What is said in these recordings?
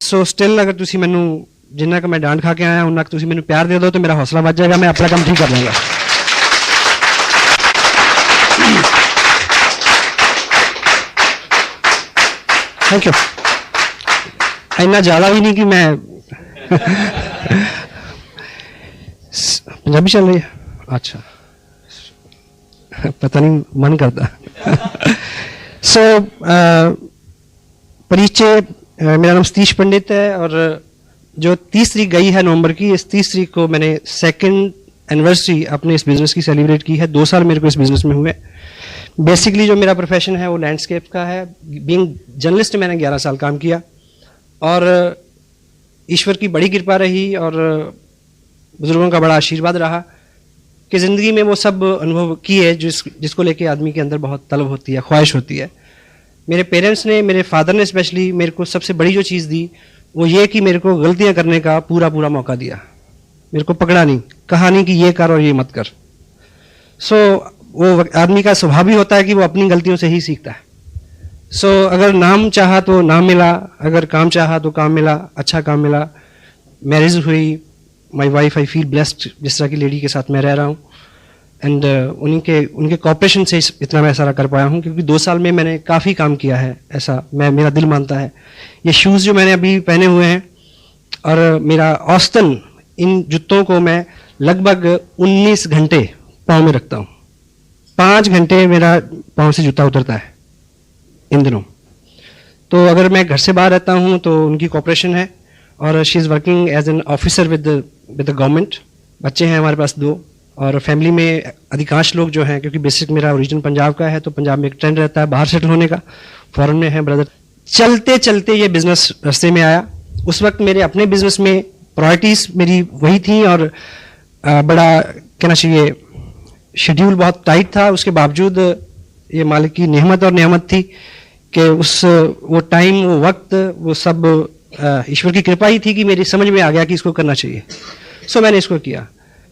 So still अगर तुसी मैनू जिन्ना कि मैं डांट खा के आया उन्ना तुसी मैनू प्यार दे दो तो मेरा हौसला बढ़ जाएगा, मैं अपना काम ठीक कर लूँगा। Thank you. इतना ज़्यादा भी नहीं कि मैं पंजाबी चल रही है, अच्छा पता नहीं मन करता। सो परिचय, मेरा नाम सतीश पंडित है और जो 30 तारीख गई है नवंबर की, इस 30 तारीख को मैंने 2nd एनिवर्सरी अपने इस बिज़नेस की सेलिब्रेट की है। 2 साल मेरे को इस बिज़नेस में हुए। बेसिकली जो मेरा प्रोफेशन है वो लैंडस्केप का है। बीइंग जर्नलिस्ट मैंने 11 साल काम किया और ईश्वर की बड़ी कृपा रही और बुजुर्गों का बड़ा आशीर्वाद रहा कि ज़िंदगी में वो सब अनुभव किए जिसको लेके आदमी के अंदर बहुत तलब होती है, ख्वाहिश होती है। मेरे पेरेंट्स ने, मेरे फादर ने स्पेशली मेरे को सबसे बड़ी जो चीज़ दी वो ये कि मेरे को गलतियां करने का पूरा मौका दिया। मेरे को पकड़ा नहीं, कहा नहीं कि ये कर और ये मत कर। सो वो आदमी का स्वभाव भी होता है कि वो अपनी गलतियों से ही सीखता है। सो अगर नाम चाहा तो नाम मिला, अगर काम चाहा तो काम मिला, अच्छा काम मिला। मैरिज हुई, my wife, I feel blessed जिस तरह की लेडी के साथ मैं रह रहा हूँ एंड उनके कॉपरेशन से इतना मैं सारा कर पाया हूँ क्योंकि 2 साल में मैंने काफ़ी काम किया है, ऐसा मेरा दिल मानता है। ये शूज़ जो मैंने अभी पहने हुए हैं और मेरा औसतन इन जूतों को मैं लगभग 19 घंटे पाँव में रखता हूँ। 5 घंटे मेरा पाँव से जूता उतरता है इन दिनों। तो अगर मैं घर से बाहर रहता हूँ तो उनकी कॉपरेशन है और she is working as an officer with the government. बच्चे हैं हमारे पास 2 और फैमिली में अधिकांश लोग जो हैं, क्योंकि बेसिक मेरा ओरिजिन पंजाब का है तो पंजाब में एक ट्रेंड रहता है बाहर सेटल होने का। फॉरेन में है ब्रदर। चलते चलते ये बिज़नेस रास्ते में आया। उस वक्त मेरे अपने बिज़नेस में प्रायोरिटीज़ मेरी वही थी और बड़ा कहना चाहिए शेड्यूल बहुत टाइट था। उसके बावजूद ये मालिक की नेमत और नेमत थी कि वो टाइम, वो वक्त, वो सब ईश्वर की कृपा ही थी कि मेरी समझ में आ गया कि इसको करना चाहिए। सो मैंने इसको किया।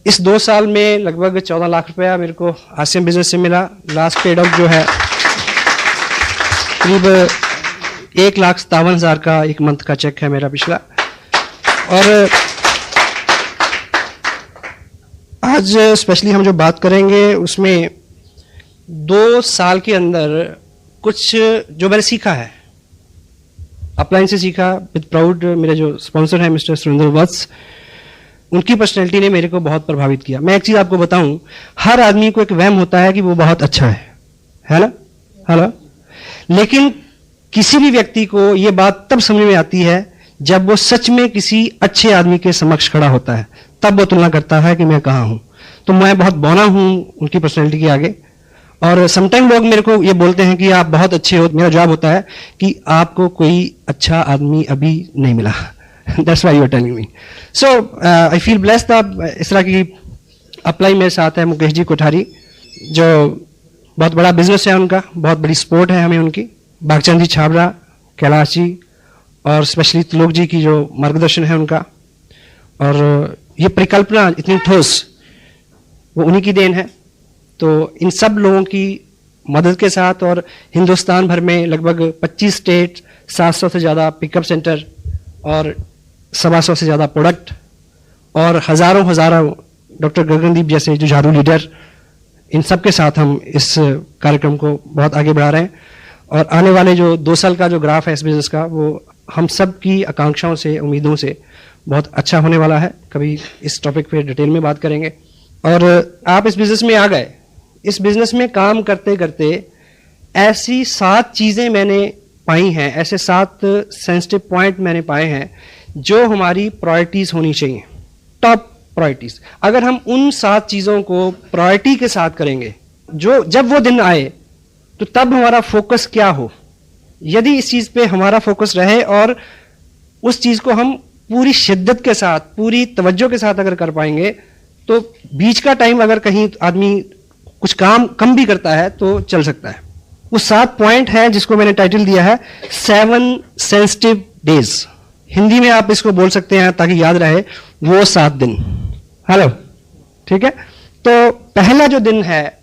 इस 2 साल में लगभग 14 लाख रुपया मेरे को आसियम बिजनेस से मिला। लास्ट पेड आउट जो है करीब 1,57,000 का एक मंथ का चेक है मेरा पिछला। और आज स्पेशली हम जो बात करेंगे उसमें 2 साल के अंदर कुछ जो मैंने सीखा है, अपलाइन से सीखा विद प्राउड। मेरे जो स्पॉन्सर हैं मिस्टर सुरेंद्र वत्स, उनकी पर्सनैलिटी ने मेरे को बहुत प्रभावित किया। मैं एक चीज़ आपको बताऊं, हर आदमी को एक वहम होता है कि वो बहुत अच्छा है ना? हेलो। लेकिन किसी भी व्यक्ति को ये बात तब समझ में आती है जब वो सच में किसी अच्छे आदमी के समक्ष खड़ा होता है, तब वो तुलना करता है कि मैं कहाँ हूँ। तो मैं बहुत बौना हूँ उनकी पर्सनैलिटी के आगे। और समटाइम लोग मेरे को ये बोलते हैं कि आप बहुत अच्छे हो। मेरा जवाब होता है कि आपको कोई अच्छा आदमी अभी नहीं मिला। That's why you are telling me. So I feel blessed. इस तरह की अप्लाई मेरे साथ है मुकेश जी कोठारी, जो बहुत बड़ा बिजनेस है उनका, बहुत बड़ी सपोर्ट है हमें उनकी। भागचंद जी छाबड़ा, कैलाश जी और स्पेशली त्रिलोक जी की जो मार्गदर्शन है उनका, और ये परिकल्पना इतनी ठोस, वो उन्हीं की देन है। तो इन सब लोगों की मदद के साथ और हिंदुस्तान भर में लगभग 25 स्टेट, 700 से ज़्यादा पिकअप सेंटर और 125 से ज़्यादा प्रोडक्ट और हज़ारों डॉक्टर गगनदीप जैसे जो झाड़ू लीडर, इन सब के साथ हम इस कार्यक्रम को बहुत आगे बढ़ा रहे हैं। और आने वाले जो 2 साल का जो ग्राफ है इस बिज़नेस का, वो हम सब की आकांक्षाओं से, उम्मीदों से बहुत अच्छा होने वाला है। कभी इस टॉपिक पे डिटेल में बात करेंगे। और आप इस बिज़नेस में आ गए। इस बिज़नेस में काम करते करते ऐसी 7 चीज़ें मैंने पाई हैं, ऐसे 7 सेंसिटिव पॉइंट मैंने पाए हैं जो हमारी प्रायोरिटीज़ होनी चाहिए, टॉप प्रायोरिटीज़। अगर हम उन 7 चीज़ों को प्रायोरिटी के साथ करेंगे, जो जब वो दिन आए तो तब हमारा फोकस क्या हो, यदि इस चीज़ पे हमारा फोकस रहे और उस चीज़ को हम पूरी शिद्दत के साथ, पूरी तवज्जो के साथ अगर कर पाएंगे, तो बीच का टाइम अगर कहीं आदमी कुछ काम कम भी करता है तो चल सकता है। वो 7 पॉइंट है जिसको मैंने टाइटल दिया है 7 सेंसिटिव डेज। हिंदी में आप इसको बोल सकते हैं ताकि याद रहे, वो 7 दिन। हेलो, ठीक है। तो पहला जो दिन है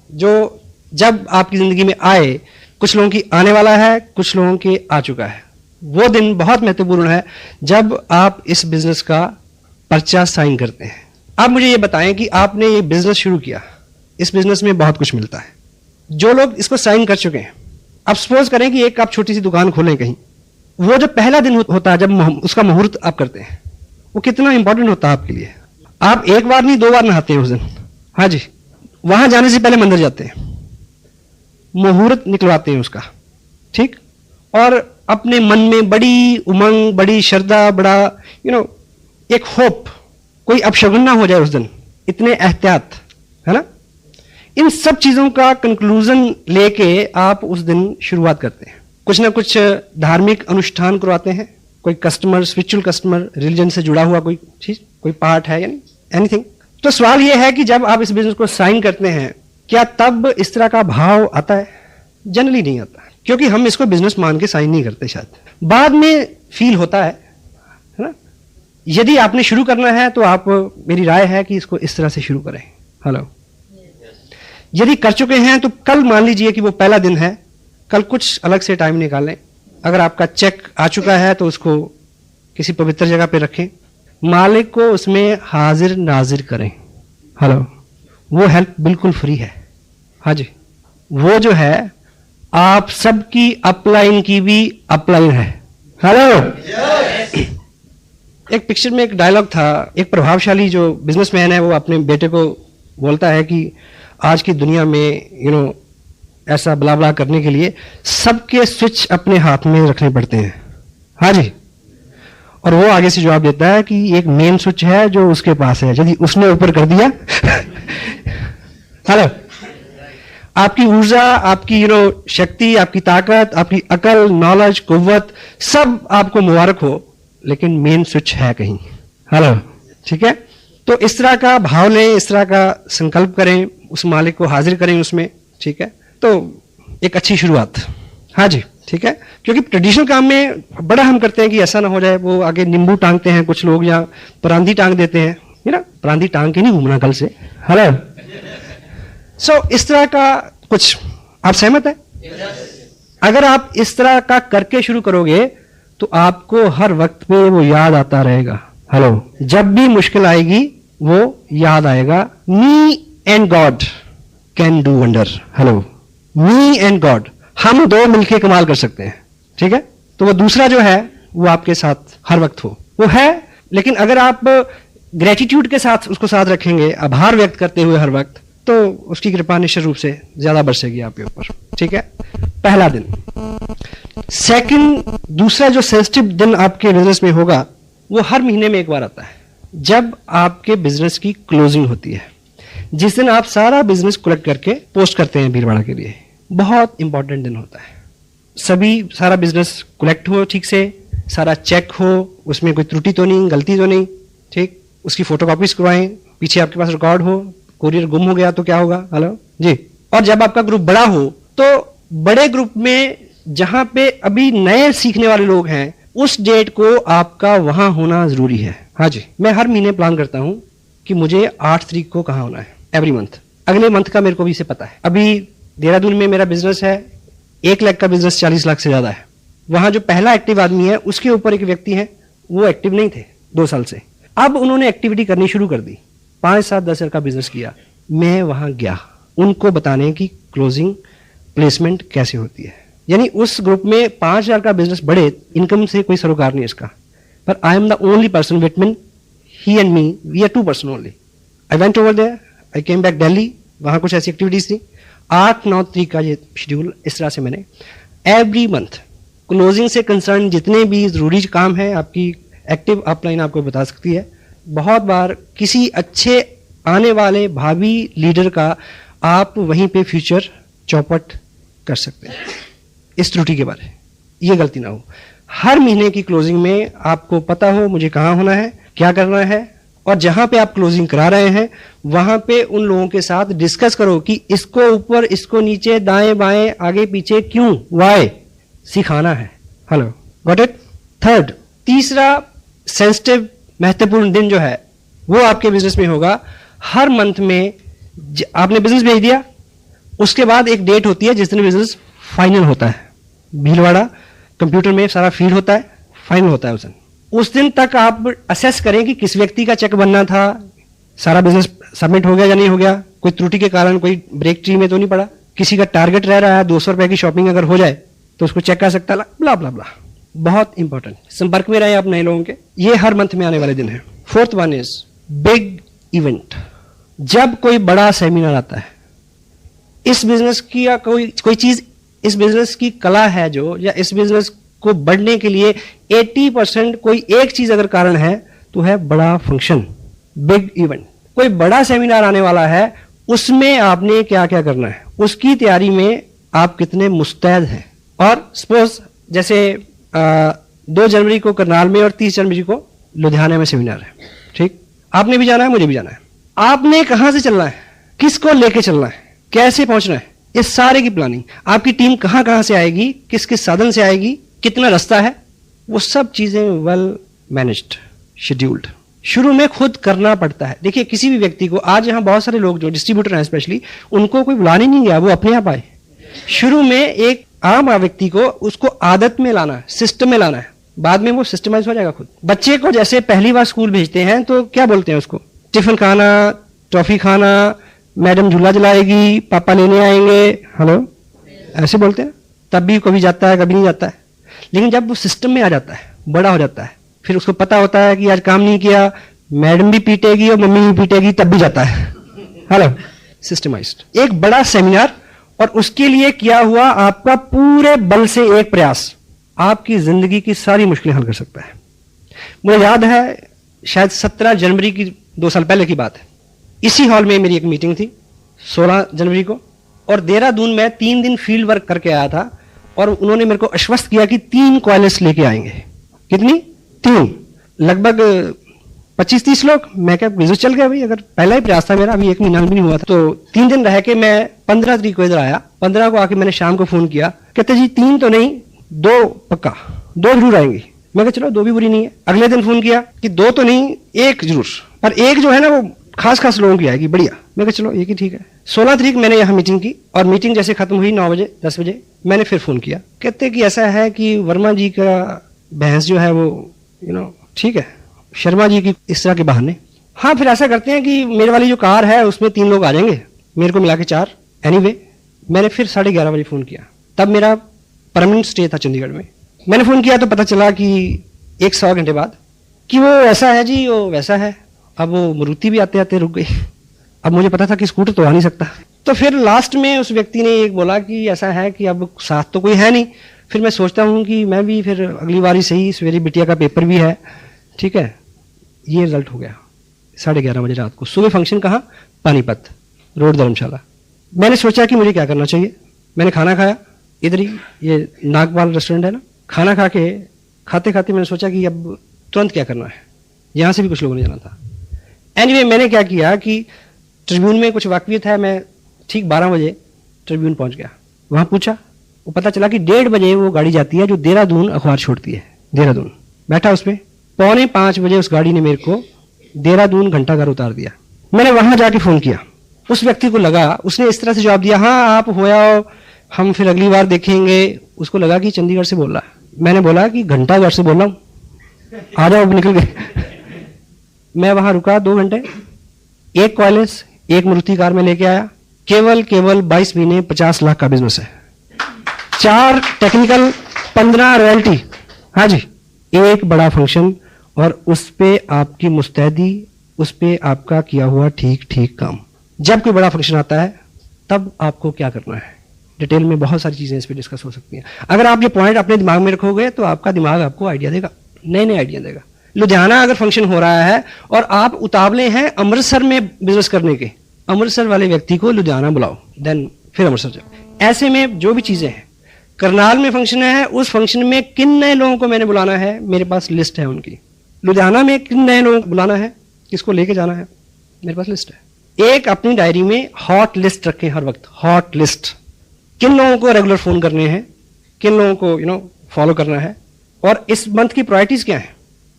जो जब आपकी जिंदगी में आए, कुछ लोगों की आने वाला है, कुछ लोगों के आ चुका है। वो दिन बहुत महत्वपूर्ण है जब आप इस बिजनेस का पर्चा साइन करते हैं। आप मुझे ये बताएं कि आपने ये बिजनेस शुरू किया, इस बिजनेस में बहुत कुछ मिलता है। जो लोग इसको साइन कर चुके हैं, आप सपोज करें कि एक आप छोटी सी दुकान खोलें कहीं, वो जो पहला दिन होता है जब उसका मुहूर्त आप करते हैं, वो कितना इंपॉर्टेंट होता है आपके लिए। आप एक बार नहीं 2 बार नहाते हैं उस दिन। हाँ जी, वहां जाने से पहले मंदिर जाते हैं, मुहूर्त निकलवाते हैं उसका, ठीक, और अपने मन में बड़ी उमंग, बड़ी श्रद्धा, बड़ा एक होप, कोई अपशगुन ना हो जाए उस दिन, इतने एहतियात, है ना। इन सब चीजों का कंक्लूजन लेके आप उस दिन शुरुआत करते हैं। कुछ ना कुछ धार्मिक अनुष्ठान करवाते हैं, कोई कस्टमर, स्पिरिचुअल कस्टमर, रिलीजन से जुड़ा हुआ कोई चीज, कोई पार्ट है, यानी एनीथिंग। तो सवाल यह है कि जब आप इस बिजनेस को साइन करते हैं, क्या तब इस तरह का भाव आता है? जनरली नहीं आता, क्योंकि हम इसको बिजनेस मान के साइन नहीं करते। शायद बाद में फील होता है ना। यदि आपने शुरू करना है तो आप, मेरी राय है कि इसको इस तरह से शुरू करें। हेलो, यदि कर चुके हैं तो कल मान लीजिए कि वो पहला दिन है, कल कुछ अलग से टाइम निकालें। अगर आपका चेक आ चुका है तो उसको किसी पवित्र जगह पे रखें, मालिक को उसमें हाजिर नाजिर करें। हेलो, वो हेल्प बिल्कुल फ्री है। हाँ जी, वो जो है आप सबकी अपलाइन की भी अपलाइन है। हेलो, एक पिक्चर में एक डायलॉग था, एक प्रभावशाली जो बिजनेसमैन है वो अपने बेटे को बोलता है कि आज की दुनिया में ऐसा बला बला करने के लिए सबके स्विच अपने हाथ में रखने पड़ते हैं। हाँ जी, और वो आगे से जवाब देता है कि एक मेन स्विच है जो उसके पास है, यदि उसने ऊपर कर दिया हेलो, आपकी ऊर्जा, आपकी शक्ति, आपकी ताकत, आपकी अकल, नॉलेज, कुव्वत, सब आपको मुबारक हो, लेकिन मेन स्विच है कहीं। हेलो, ठीक है। तो इस तरह का भाव लें, इस तरह का संकल्प करें, उस मालिक को हाजिर करें उसमें, ठीक है। तो एक अच्छी शुरुआत। हाँ जी, ठीक है। क्योंकि ट्रेडिशनल काम में बड़ा हम करते हैं कि ऐसा ना हो जाए, वो आगे नींबू टांगते हैं कुछ लोग, या परांदी टांग देते हैं, परांदी टांग के नहीं घूमना कल से। हेलो, सो इस तरह का कुछ, आप सहमत हैं? अगर आप इस तरह का करके शुरू करोगे तो आपको हर वक्त पे वो याद आता रहेगा। हेलो, जब भी मुश्किल आएगी वो याद आएगा, me and God can do wonder. Hello, me and God, हम दो मिलके कमाल कर सकते हैं, ठीक है। तो वो दूसरा जो है वो आपके साथ हर वक्त हो, वो है। लेकिन अगर आप ग्रेटिट्यूड के साथ उसको साथ रखेंगे, आभार व्यक्त करते हुए हर वक्त, तो उसकी कृपा निश्चित रूप से ज्यादा बरसेगी आपके ऊपर, ठीक है। पहला दिन। सेकंड, दूसरा जो सेंसिटिव दिन आपके बिजनेस में होगा वो हर महीने में एक बार आता है, जब आपके बिजनेस की क्लोजिंग होती है, जिस दिन आप सारा बिजनेस कलेक्ट करके पोस्ट करते हैं भीड़भाड़ के लिए। बहुत इंपॉर्टेंट दिन होता है। सभी, सारा बिजनेस कलेक्ट हो ठीक से, सारा चेक हो, उसमें कोई त्रुटि तो नहीं, गलती तो नहीं, ठीक। उसकी फोटोकॉपीज करवाएं, पीछे आपके पास रिकॉर्ड हो, कोरियर गुम हो गया तो क्या होगा। हेलो जी। और जब आपका ग्रुप बड़ा हो तो बड़े ग्रुप में जहां पे अभी नए सीखने वाले लोग हैं, उस डेट को आपका वहां होना जरूरी है। हाँ जी, मैं हर महीने प्लान करता हूं कि मुझे 8 तारीख को कहां होना है, एवरी मंथ। अगले मंथ का मेरे को भी से पता है। अभी देहरादून में मेरा बिजनेस है, 1 लाख का बिजनेस 40 लाख से ज्यादा है। वहां जो पहला एक्टिव आदमी है, उसके ऊपर एक व्यक्ति है, वो एक्टिव नहीं थे 2 साल से। अब उन्होंने एक्टिविटी करनी शुरू कर दी, 5, 7, 10 का बिजनेस किया। मैं वहां गया उनको बताने की क्लोजिंग प्लेसमेंट कैसे होती है। यानी उस ग्रुप में 5,000 का बिजनेस बढ़े, इनकम से कोई सरोकार नहीं इसका, पर I am the only person between he and me, we are 2 person only. I went over there, I came back Delhi, वहां कुछ ऐसी एक्टिविटीज थी। 8-9 तारीख का ये शेड्यूल, इस तरह से मैंने एवरी मंथ क्लोजिंग से कंसर्न जितने भी जरूरी काम है, आपकी एक्टिव अपलाइन आपको बता सकती है। बहुत बार किसी अच्छे आने वाले भावी लीडर का आप वहीं पे फ्यूचर चौपट कर सकते हैं, इस त्रुटि के बारे, ये गलती ना हो। हर महीने की क्लोजिंग में आपको पता हो मुझे कहाँ होना है, क्या करना है, और जहां पे आप क्लोजिंग करा रहे हैं वहां पे उन लोगों के साथ डिस्कस करो कि इसको ऊपर, इसको नीचे, दाएं बाएं, आगे पीछे, क्यों, वाई, सिखाना है। Hello, got it. थर्ड, तीसरा सेंसिटिव महत्वपूर्ण दिन जो है वो आपके बिजनेस में होगा हर मंथ में। आपने बिजनेस भेज दिया, उसके बाद एक डेट होती है जिस दिन बिजनेस फाइनल होता है। भीलवाड़ा कंप्यूटर में सारा फीड होता है, फाइनल होता है उस दिन तक आप असेस करें कि किस व्यक्ति का चेक बनना था, सारा बिजनेस सबमिट हो गया या नहीं हो गया, कोई त्रुटि के कारण कोई ब्रेक ट्री में तो नहीं पड़ा, किसी का टारगेट रह रहा है 200 रुपए की शॉपिंग अगर हो जाए तो उसको चेक कर सकता है, ब्ला ब्ला ब्ला। बहुत इंपॉर्टेंट, संपर्क में रहे आप नए लोगों के, ये हर मंथ में आने वाले दिन है। Fourth one is big event. जब कोई बड़ा सेमिनार आता है, इस बिजनेस की या कोई चीज, इस बिजनेस की कला है जो, या इस बिजनेस को बढ़ने के लिए 80% कोई एक चीज अगर कारण है तो है बड़ा फंक्शन, बिग इवेंट। कोई बड़ा सेमिनार आने वाला है, उसमें आपने क्या क्या करना है, उसकी तैयारी में आप कितने मुस्तैद हैं। और सपोज जैसे 2 जनवरी को करनाल में और 30 जनवरी को लुधियाना में सेमिनार है, ठीक, आपने भी जाना है, मुझे भी जाना है। आपने कहां से चलना है, किसको लेके चलना है, कैसे पहुंचना है, इस सारे की प्लानिंग, आपकी टीम कहां कहां से आएगी, किस किस साधन से आएगी, कितना रास्ता है, वो सब चीजें वेल मैनेज्ड, शेड्यूल्ड शुरू में खुद करना पड़ता है। देखिए किसी भी व्यक्ति को, आज यहाँ बहुत सारे लोग जो डिस्ट्रीब्यूटर हैं स्पेशली, उनको कोई बुलाने नहीं गया, वो अपने आप आए। शुरू में एक आम व्यक्ति को उसको आदत में लाना है, सिस्टम में लाना है, बाद में वो सिस्टमाइज हो जाएगा खुद। बच्चे को जैसे पहली बार स्कूल भेजते हैं तो क्या बोलते हैं उसको, टिफिन खाना, टॉफी खाना, मैडम झूला जलाएगी, पापा लेने आएंगे, हेलो, ऐसे बोलते हैं। तब भी कभी जाता है कभी नहीं जाता है, लेकिन जब वो सिस्टम में आ जाता है, बड़ा हो जाता है, फिर उसको पता होता है कि आज काम नहीं किया, मैडम भी पीटेगी और मम्मी भी पीटेगी, तब भी जाता है। Hello, systemised. एक बड़ा सेमिनार और उसके लिए किया हुआ आपका पूरे बल से एक प्रयास आपकी जिंदगी की सारी मुश्किलें हल कर सकता है। मुझे याद है शायद 17 जनवरी की 2 साल पहले की बात है, इसी हॉल में मेरी एक मीटिंग थी 16 जनवरी को, और देहरादून में 3 दिन फील्ड वर्क करके आया था, और उन्होंने मेरे को आश्वस्त किया कि 3 कॉलेज लेके आएंगे। कितनी? 3, लगभग 25-30 लोग। मैं क्या बिजनेस चल गया भाई, अगर पहला ही प्रयास था मेरा, अभी 1 महीना भी नहीं हुआ था। तो 3 दिन रह के मैं 15 तारीख को इधर आया। 15 को आके मैंने शाम को फोन किया, कहते जी 3 तो नहीं 2 पक्का, 2 जरूर आएंगी। मैं कहा चलो 2 भी बुरी नहीं है। अगले दिन फोन किया कि 2 तो नहीं 1 जरूर, पर 1 जो है ना वो खास लोगों की आएगी, बढ़िया। मैं कहा चलो 1 ही ठीक है। 16 तारीख मैंने यहाँ मीटिंग की, और मीटिंग जैसे खत्म हुई 9 बजे 10 बजे मैंने फिर फोन किया, कहते कि ऐसा है कि वर्मा जी का भैंस जो है वो ठीक है, शर्मा जी की इस तरह के बहाने। हाँ, फिर ऐसा करते हैं कि मेरे वाली जो कार है उसमें 3 लोग आ जाएंगे, मेरे को मिला के 4। एनीवे, मैंने फिर 11:30 बजे फोन किया, तब मेरा परमानेंट स्टे था चंडीगढ़ में। मैंने फोन किया तो पता चला कि 1-1.25 घंटे बाद कि वो ऐसा है जी, वो वैसा है। अब वो मारुति भी आते आते रुक गई। अब मुझे पता था कि स्कूटर तो आ नहीं सकता, तो फिर लास्ट में उस व्यक्ति ने एक बोला कि ऐसा है कि अब साथ तो कोई है नहीं। फिर मैं सोचता हूँ कि मैं भी फिर अगली बार ही सही, सवेरे बिटिया का पेपर भी है, ठीक है। ये रिजल्ट हो गया 11:30 बजे रात को। सुबह फंक्शन कहाँ? पानीपत रोड, धर्मशाला। मैंने सोचा कि मुझे क्या करना चाहिए। मैंने खाना खाया इधर ही, ये नागपाल रेस्टोरेंट है ना, खाना खा के खाते खाते मैंने सोचा कि अब तुरंत क्या करना है, यहाँ से भी कुछ लोगों ने जाना था। एनीवे, मैंने क्या किया कि ट्रिब्यून में कुछ वाकफियत है, मैं ठीक 12 बजे ट्रिब्यून पहुंच गया। वहां पूछा, वो पता चला कि 1:30 बजे वो गाड़ी जाती है जो देहरादून अखबार छोड़ती है। देहरादून बैठा उसमें, 4:45 बजे उस गाड़ी ने मेरे को देहरादून घंटाघर उतार दिया। मैंने वहां जाके फोन किया, उस व्यक्ति को लगा, उसने इस तरह से जवाब दिया, हाँ आप हो आओ, हम फिर अगली बार देखेंगे। उसको लगा कि चंडीगढ़ से बोल रहा है। मैंने बोला कि घंटाघर से बोल रहा हूं, आ जाओ। निकल गए। मैं वहां रुका 2 घंटे, 1 कॉलेज, 1 मारुति कार में लेके आया। केवल 22 महीने 50 लाख का बिजनेस है, 4 टेक्निकल, 15 रॉयल्टी। हाँ जी, 1 बड़ा फंक्शन, और उस पे आपकी मुस्तैदी, उस पे आपका किया हुआ ठीक काम। जब कोई बड़ा फंक्शन आता है तब आपको क्या करना है, डिटेल में बहुत सारी चीजें इस पे डिस्कस हो सकती हैं। अगर आप ये पॉइंट अपने दिमाग में रखोगे तो आपका दिमाग आपको आइडिया देगा, नए आइडिया देगा। लुधियाना अगर फंक्शन हो रहा है और आप उतावले हैं अमृतसर में बिजनेस करने के, अमृतसर वाले व्यक्ति को लुधियाना बुलाओ, देन फिर अमृतसर जाओ। ऐसे में जो भी चीजें हैं, करनाल में फंक्शन है, उस फंक्शन में किन नए लोगों को मैंने बुलाना है, मेरे पास लिस्ट है उनकी। लुधियाना में किन नए लोगों को बुलाना है, किसको लेके जाना है, मेरे पास लिस्ट है। एक अपनी डायरी में हॉट लिस्ट रखें हर वक्त, हॉट लिस्ट। किन लोगों को रेगुलर फोन करने हैं, किन लोगों को फॉलो करना है, और इस मंथ की प्रायोरिटीज क्या है।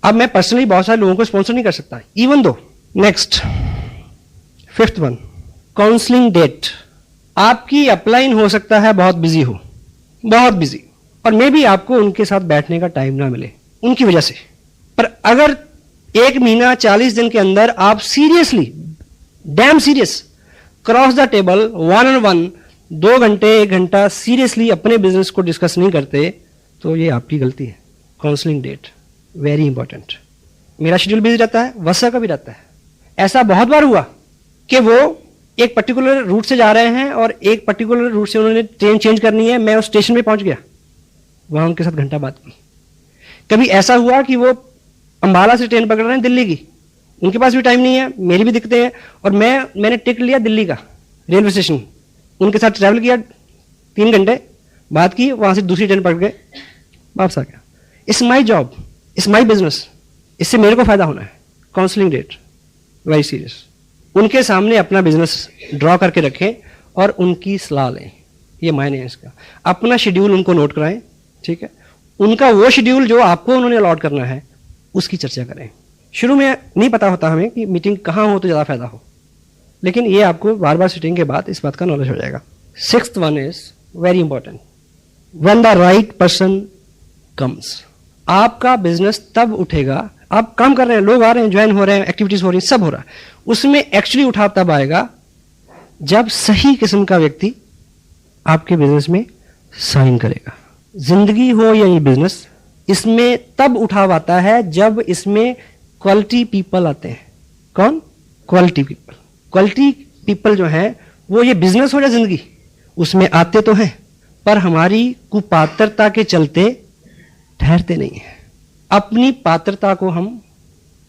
अब मैं पर्सनली बहुत सारे लोगों को स्पॉन्सर नहीं कर सकता, इवन दो। Next, 5th one, counselling date. आपकी अपलाइन हो सकता है बहुत बिजी हो, बहुत बिजी, और मे भी आपको उनके साथ बैठने का टाइम ना मिले उनकी वजह से। पर अगर 1 महीना 40 दिन के अंदर आप seriously, dam serious, cross the table, 1-on-1, 2 घंटे 1 घंटा सीरियसली अपने बिजनेस को डिस्कस नहीं करते, तो ये आपकी गलती है। Counselling date very important. मेरा शेड्यूल बिजी रहता है, वसा का भी रहता है। ऐसा बहुत बार हुआ कि वो एक पर्टिकुलर रूट से जा रहे हैं और एक पर्टिकुलर रूट से उन्होंने ट्रेन चेंज करनी है, मैं उस स्टेशन पे पहुंच गया, वहां उनके साथ घंटा बात की। कभी ऐसा हुआ कि वो अंबाला से ट्रेन पकड़ रहे हैं दिल्ली की, उनके पास भी टाइम नहीं है, मेरी भी दिक्कतें हैं, और मैंने टिकट लिया दिल्ली का रेलवे स्टेशन, उनके साथ ट्रैवल किया 3 घंटे, बात की, वहां से दूसरी ट्रेन पकड़ के वापस आ गया। It's my job, it's my business, इससे मेरे को फायदा होना है। Counselling date very serious. उनके सामने अपना बिजनेस ड्रॉ करके रखें और उनकी सलाह लें, ये मायने है इसका। अपना शेड्यूल उनको नोट कराएं, ठीक है, उनका वो शेड्यूल जो आपको उन्होंने अलॉट करना है उसकी चर्चा करें। शुरू में नहीं पता होता हमें कि मीटिंग कहाँ हो तो ज़्यादा फायदा हो, लेकिन ये आपको बार बार सिटिंग के बाद इस बात का नॉलेज हो जाएगा। 6th one is very important, when the right person comes. आपका बिजनेस तब उठेगा, आप काम कर रहे हैं, लोग आ रहे हैं, ज्वाइन हो रहे हैं, एक्टिविटीज हो रही हैं, सब हो रहा है, उसमें एक्चुअली उठाव तब आएगा जब सही किस्म का व्यक्ति आपके बिजनेस में साइन करेगा। जिंदगी हो या ये बिजनेस, इसमें तब उठाव आता है जब इसमें क्वालिटी पीपल आते हैं। कौन? Quality people. क्वालिटी पीपल जो हैं वो, ये बिजनेस हो या जिंदगी, उसमें आते तो हैं पर हमारी कुपात्रता के चलते ठहरते नहीं हैं। अपनी पात्रता को हम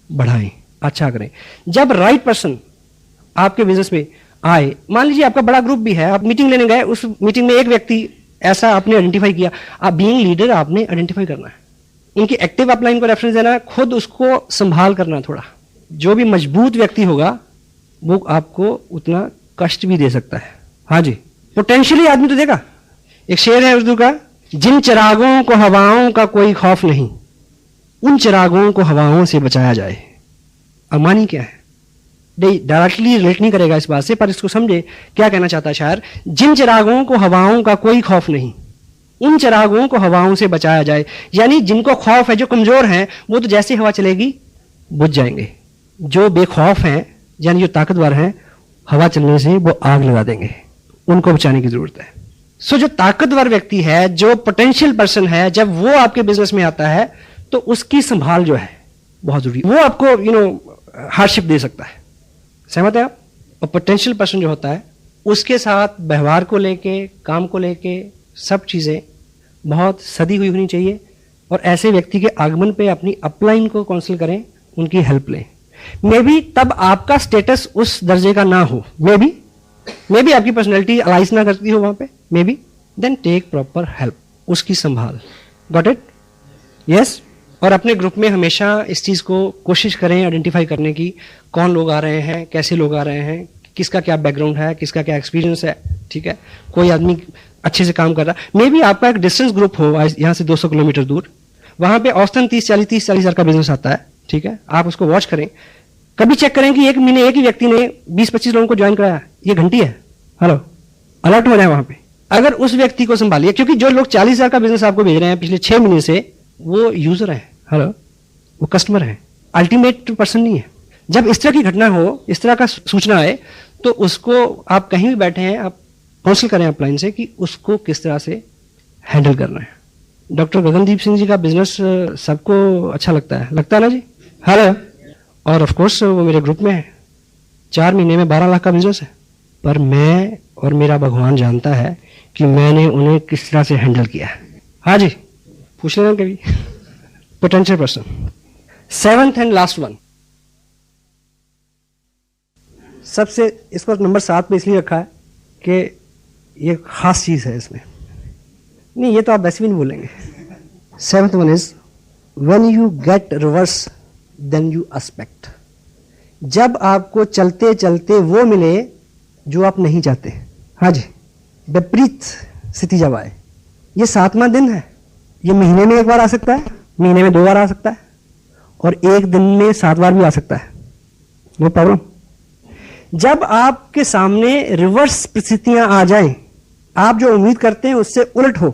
बढ़ाएं, अच्छा करें। जब राइट पर्सन आपके बिजनेस में आए, मान लीजिए आपका बड़ा ग्रुप भी है, आप मीटिंग लेने गए, उस मीटिंग में एक व्यक्ति ऐसा आपने आइडेंटिफाई किया, आप बीइंग लीडर आपने आइडेंटिफाई करना है, उनकी एक्टिव अपलाइन को रेफरेंस देना है, खुद उसको संभाल करना थोड़ा। जो भी मजबूत व्यक्ति होगा वो आपको उतना कष्ट भी दे सकता है। हाँ जी, पोटेंशियली आदमी तो देगा। एक शेर है उर्दू का, जिन चिरागों को हवाओं का कोई खौफ नहीं, उन चिरागों को हवाओं से बचाया जाए। अमानी क्या है? डायरेक्टली रिलेट नहीं करेगा इस बात से, पर इसको समझे क्या कहना चाहता है शायर। जिन चिरागों को हवाओं का कोई खौफ नहीं, उन चिरागों को हवाओं से बचाया जाए। यानी जिनको खौफ है, जो कमजोर हैं, वो तो जैसे हवा चलेगी बुझ जाएंगे। जो बेखौफ हैं, यानी जो ताकतवर हैं, हवा चलने से वो आग लगा देंगे, उनको बचाने की जरूरत है। सो जो ताकतवर व्यक्ति है, जो पोटेंशियल पर्सन है, जब वो आपके बिजनेस में आता है तो उसकी संभाल जो है बहुत जरूरी। वो आपको हार्डशिप दे सकता है, सहमत है आप? और पोटेंशियल पर्सन जो होता है, उसके साथ व्यवहार को लेके, काम को लेके, सब चीजें बहुत सदी हुई होनी चाहिए। और ऐसे व्यक्ति के आगमन पे अपनी अपलाइन को काउंसिल करें, उनकी हेल्प लें। मे बी तब आपका स्टेटस उस दर्जे का ना हो, मे बी आपकी पर्सनैलिटी अलाइज ना करती हो वहां पे, maybe, then take proper help, उसकी संभाल। Got it? यस। और अपने ग्रुप में हमेशा इस चीज को कोशिश करें आइडेंटिफाई करने की, कौन लोग आ रहे हैं, कैसे लोग आ रहे हैं, किसका क्या बैकग्राउंड है, किसका क्या एक्सपीरियंस है, ठीक है। कोई आदमी अच्छे से काम कर रहा है, मे बी आपका एक डिस्टेंस ग्रुप हो यहाँ से 200 किलोमीटर दूर, वहां पे औसतन 30-40 हज़ार का बिजनेस आता है, ठीक है। आप उसको वॉच करें, कभी चेक करें कि एक महीने एक ही व्यक्ति ने 20-25 लोगों को ज्वाइन कराया, ये घंटी है, हेलो, अलर्ट हो जाए वहां पे। अगर उस व्यक्ति को संभालिए, क्योंकि जो लोग 40 हज़ार का बिजनेस आपको भेज रहे हैं पिछले 6 महीने से, वो यूजर है, हेलो, वो कस्टमर है, अल्टीमेट पर्सन नहीं है। जब इस तरह की घटना हो, इस तरह का सूचना आए, तो उसको आप कहीं भी बैठे हैं, आप काउंसिल करें अपलाइन से कि उसको किस तरह से हैंडल करना है। डॉक्टर गगनदीप सिंह जी का बिजनेस सबको अच्छा लगता है ना जी, हेलो। और ऑफ कोर्स वो मेरे ग्रुप में है, 4 महीने में 12 लाख का बिजनेस है। पर मैं और मेरा भगवान जानता है कि मैंने उन्हें किस तरह से हैंडल किया है। हाँ जी, पूछ लेना कभी। Potential person. 7th and last one, सबसे, इसको नंबर 7 पे इसलिए रखा है कि ये खास चीज है इसमें, नहीं ये तो आप वैसे भी नहीं बोलेंगे। 7th one is when you get reverse then you expect. जब आपको चलते चलते वो मिले जो आप नहीं चाहते। हाँ जी, विपरीत स्थिति जब आए, ये 7वां दिन है, ये महीने में 1 बार आ सकता है, महीने में 2 बार आ सकता है, और एक दिन में 7 बार भी आ सकता है, नो प्रॉब्लम। जब आपके सामने रिवर्स परिस्थितियां आ जाएं, आप जो उम्मीद करते हैं उससे उलट हो,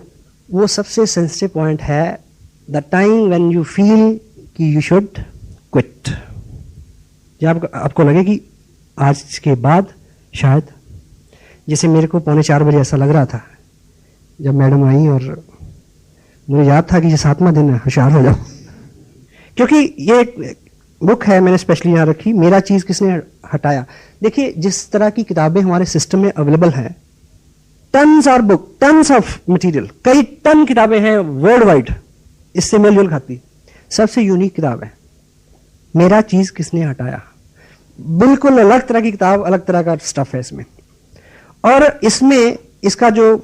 वो सबसे सेंसिटिव पॉइंट है, the time when you feel कि यू शुड क्विट। जब आपको लगे कि आज के बाद शायद, जैसे मेरे को 3:45 ऐसा लग रहा था जब मैडम आई और मुझे याद था कि ये 7वां दिन है, होशियार हो जाओ। क्योंकि ये एक बुक है, मैंने स्पेशली यहाँ रखी, मेरा चीज़ किसने हटाया। देखिए जिस तरह की किताबें हमारे सिस्टम में अवेलेबल हैं, टन्स और बुक, टन्स ऑफ मटेरियल, कई टन किताबें हैं वर्ल्ड वाइड, इससे मेल जोल खाती। सबसे यूनिक किताब है मेरा चीज़ किसने हटाया। बिल्कुल अलग तरह की किताब, अलग तरह का स्टफ है इसमें। और इसमें इसका जो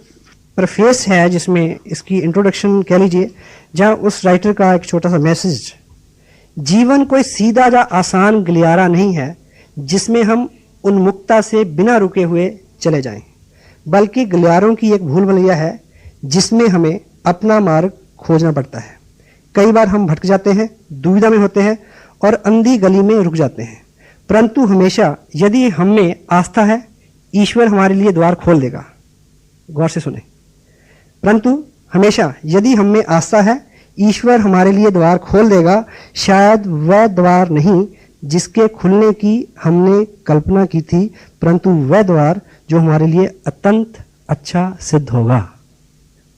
प्रेफेस है, जिसमें इसकी इंट्रोडक्शन कह लीजिए, जहाँ उस राइटर का एक छोटा सा मैसेज, जीवन कोई सीधा या आसान गलियारा नहीं है जिसमें हम उन्मुक्ता से बिना रुके हुए चले जाएं, बल्कि गलियारों की एक भूल भुलैया है जिसमें हमें अपना मार्ग खोजना पड़ता है। कई बार हम भटक जाते हैं, दुविधा में होते हैं और अंधी गली में रुक जाते हैं, परंतु हमेशा यदि हम में आस्था है, ईश्वर हमारे लिए द्वार खोल देगा। गौर से सुने, परंतु हमेशा यदि हम में आस्था है, ईश्वर हमारे लिए द्वार खोल देगा। शायद वह द्वार नहीं जिसके खुलने की हमने कल्पना की थी, परंतु वह द्वार जो हमारे लिए अत्यंत अच्छा सिद्ध होगा।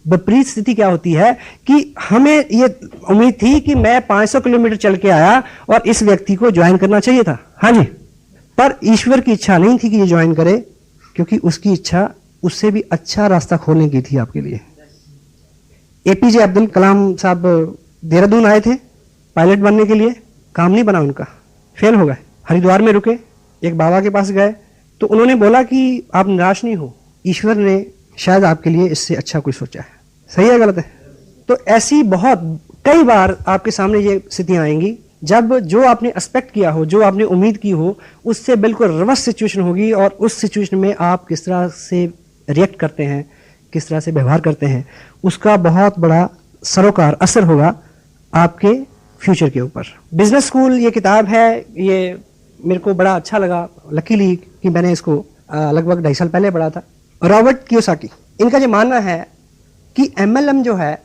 विपरीत स्थिति क्या होती है कि हमें ये उम्मीद थी कि मैं 500 किलोमीटर चल के आया और इस व्यक्ति को ज्वाइन करना चाहिए था, हाँ जी, पर ईश्वर की इच्छा नहीं थी कि ये ज्वाइन करे, क्योंकि उसकी इच्छा उससे भी अच्छा रास्ता खोलने की थी आपके लिए। एपीजे अब्दुल कलाम साहब देहरादून आए थे पायलट बनने के लिए, काम नहीं बना उनका, फेल हो गए। हरिद्वार में रुके, एक बाबा के पास गए तो उन्होंने बोला कि आप निराश नहीं हो, ईश्वर ने शायद आपके लिए इससे अच्छा कुछ सोचा है। सही है गलत है? तो ऐसी बहुत कई बार आपके सामने ये स्थितियां आएंगी जब जो आपने एक्सपेक्ट किया हो, जो आपने उम्मीद की हो, उससे बिल्कुल रिवर्स सिचुएशन होगी, और उस सिचुएशन में आप किस तरह से रिएक्ट करते हैं, किस तरह से व्यवहार करते हैं, उसका बहुत बड़ा सरोकार असर होगा आपके फ्यूचर के ऊपर। बिजनेस स्कूल ये किताब है, ये मेरे को बड़ा अच्छा लगा, लकीली कि मैंने इसको लगभग 2.5 साल पहले पढ़ा था। रॉबर्ट कियोसाकी, इनका ये मानना है कि MLM जो है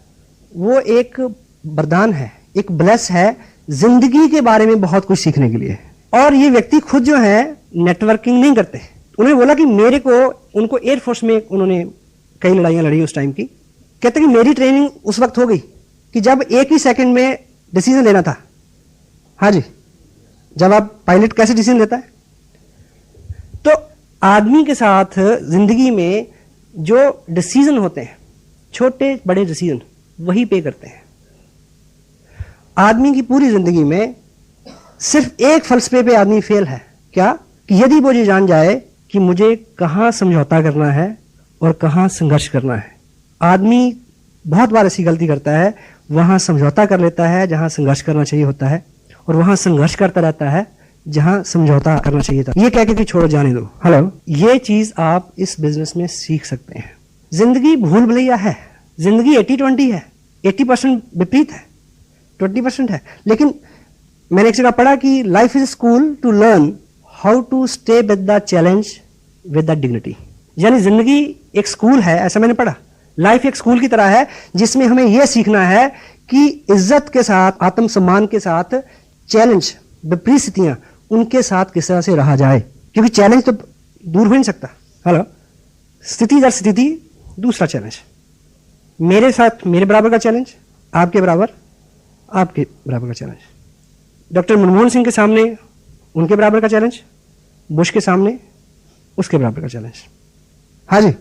वो एक वरदान है, एक ब्लेस है जिंदगी के बारे में बहुत कुछ सीखने के लिए। और ये व्यक्ति खुद जो है नेटवर्किंग नहीं करते। उन्होंने बोला कि मेरे को, उनको एयरफोर्स में उन्होंने कई लड़ाइयाँ लड़ी उस टाइम की, कहते कि मेरी ट्रेनिंग उस वक्त हो गई कि जब एक ही सेकंड में डिसीजन लेना था। हाँ जी, जब आप पायलट कैसे डिसीजन लेता है, तो आदमी के साथ जिंदगी में जो डिसीजन होते हैं, छोटे बड़े डिसीजन, वही पे करते हैं। आदमी की पूरी जिंदगी में सिर्फ एक फलसफे पे आदमी फेल है, क्या? कि यदि वो ये जान जाए कि मुझे कहाँ समझौता करना है और कहाँ संघर्ष करना है। आदमी बहुत बार ऐसी गलती करता है, वहां समझौता कर लेता है जहां संघर्ष करना चाहिए होता है, और वहां संघर्ष करता रहता है जहां समझौता करना चाहिए था। ये कह के कि छोड़ो, जाने दो। हेलो, ये चीज आप इस बिजनेस में सीख सकते हैं। जिंदगी भूल भुलैया है, जिंदगी 80-20 है, 80% विपरीत है, 20% है। लेकिन मैंने एक जगह पढ़ा कि life is school to learn how to stay with the challenge with the dignity. यानी जिंदगी एक स्कूल है, ऐसा मैंने पढ़ा। लाइफ एक स्कूल की तरह है जिसमें हमें यह सीखना है कि इज्जत के साथ, आत्मसम्मान के साथ, चैलेंज, विपरीत स्थितियां, उनके साथ किस तरह से रहा जाए, क्योंकि चैलेंज तो दूर हो नहीं सकता। हेलो, स्थिति दर स्थिति दूसरा चैलेंज, मेरे साथ मेरे बराबर का चैलेंज, आपके बराबर आपके बराबर का चैलेंज, डॉक्टर मनमोहन सिंह के सामने उनके बराबर का चैलेंज, बुश के सामने उसके बराबर का चैलेंज। हाँ जी,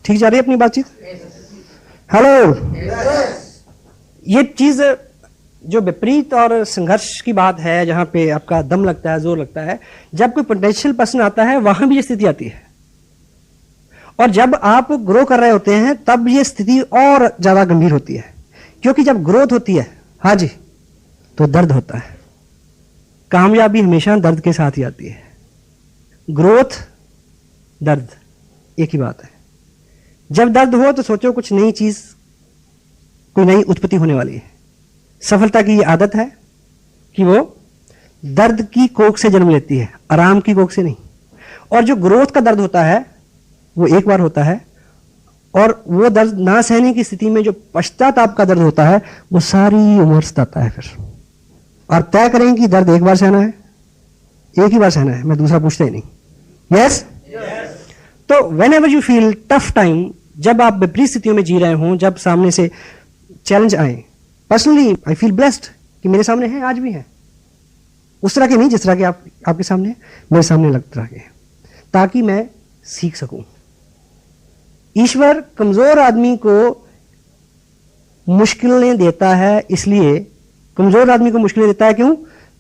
ठीक जा रही है अपनी बातचीत? हेलो, ये चीज जो विपरीत और संघर्ष की बात है, जहां पे आपका दम लगता है, जोर लगता है, जब कोई पोटेंशियल पर्सन आता है वहां भी ये स्थिति आती है, और जब आप ग्रो कर रहे होते हैं तब ये स्थिति और ज्यादा गंभीर होती है, क्योंकि जब ग्रोथ होती है, हाँ जी, तो दर्द होता है। कामयाबी हमेशा दर्द के साथ ही आती है। ग्रोथ, दर्द, एक ही बात है। जब दर्द हो तो सोचो कुछ नई चीज, कोई नई उत्पत्ति होने वाली है। सफलता की ये आदत है कि वो दर्द की कोख से जन्म लेती है, आराम की कोख से नहीं। और जो ग्रोथ का दर्द होता है वो एक बार होता है, और वो दर्द ना सहने की स्थिति में जो पश्चाताप का दर्द होता है वो सारी उम्र सताता है फिर। और तय करें कि दर्द एक बार सहना है, एक ही बार सहना है, मैं दूसरा पूछता ही नहीं। यस? तो when ever you feel tough time, जब आप विपरीत स्थितियों में जी रहे हों, जब सामने से चैलेंज आए, पर्सनली आई फील ब्लेस्ड कि मेरे सामने है, आज भी है। उस तरह के नहीं जिस तरह के आपके सामने है, मेरे सामने अलग तरह के, ताकि मैं सीख सकूं। ईश्वर कमजोर आदमी को मुश्किलें देता है, इसलिए कमजोर आदमी को मुश्किलें देता है, क्यों?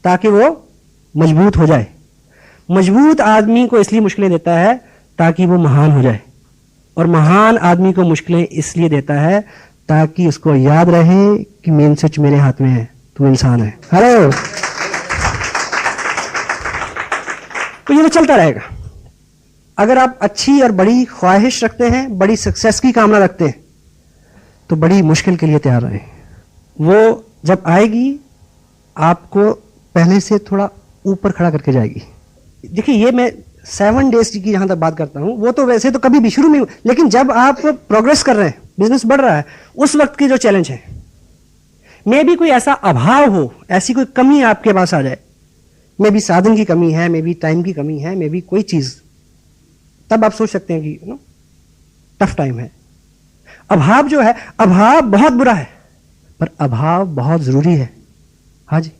ताकि वो मजबूत हो जाए। मजबूत आदमी को इसलिए मुश्किलें देता है ताकि वो महान हो जाए, और महान आदमी को मुश्किलें इसलिए देता है ताकि उसको याद रहे कि मेन स्विच मेरे हाथ में है, तू इंसान है। हेलो। तो ये तो चलता रहेगा। अगर आप अच्छी और बड़ी ख्वाहिश रखते हैं, बड़ी सक्सेस की कामना रखते हैं, तो बड़ी मुश्किल के लिए तैयार रहें। वो जब आएगी आपको पहले से थोड़ा ऊपर खड़ा करके जाएगी। देखिए, ये मैं 7 डेज की जहां तक बात करता हूं, वो तो वैसे तो कभी भी शुरू में, लेकिन जब आप प्रोग्रेस कर रहे हैं, बिजनेस बढ़ रहा है, उस वक्त की जो चैलेंज है, मे भी कोई ऐसा अभाव हो, ऐसी कोई कमी आपके पास आ जाए, मे भी साधन की कमी है, मे भी टाइम की कमी है, मे भी कोई चीज, तब आप सोच सकते हैं कि टफ टाइम है। अभाव जो है, अभाव बहुत बुरा है, पर अभाव बहुत जरूरी है। हाँ जी,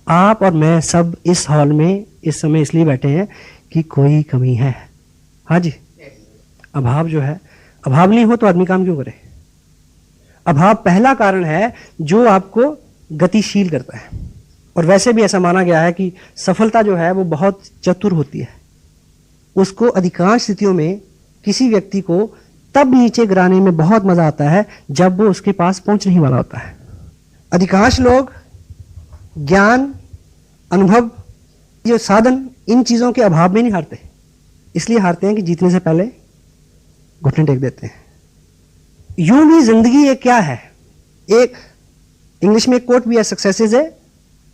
आप और मैं सब इस हॉल में इस समय इसलिए बैठे हैं कि कोई कमी है। हाँ जी, अभाव जो है, अभाव नहीं हो तो आदमी काम क्यों करे? अभाव पहला कारण है जो आपको गतिशील करता है। और वैसे भी ऐसा माना गया है कि सफलता जो है वो बहुत चतुर होती है। उसको अधिकांश स्थितियों में किसी व्यक्ति को तब नीचे गिराने में बहुत मजा आता है जब वो उसके पास पहुंचने ही वाला होता है। अधिकांश लोग ज्ञान, अनुभव, जो साधन, इन चीजों के अभाव में नहीं हारते, इसलिए हारते हैं कि जीतने से पहले घुटने टेक देते हैं। यूं भी जिंदगी एक क्या है, एक इंग्लिश में एक कोट भी है, success is a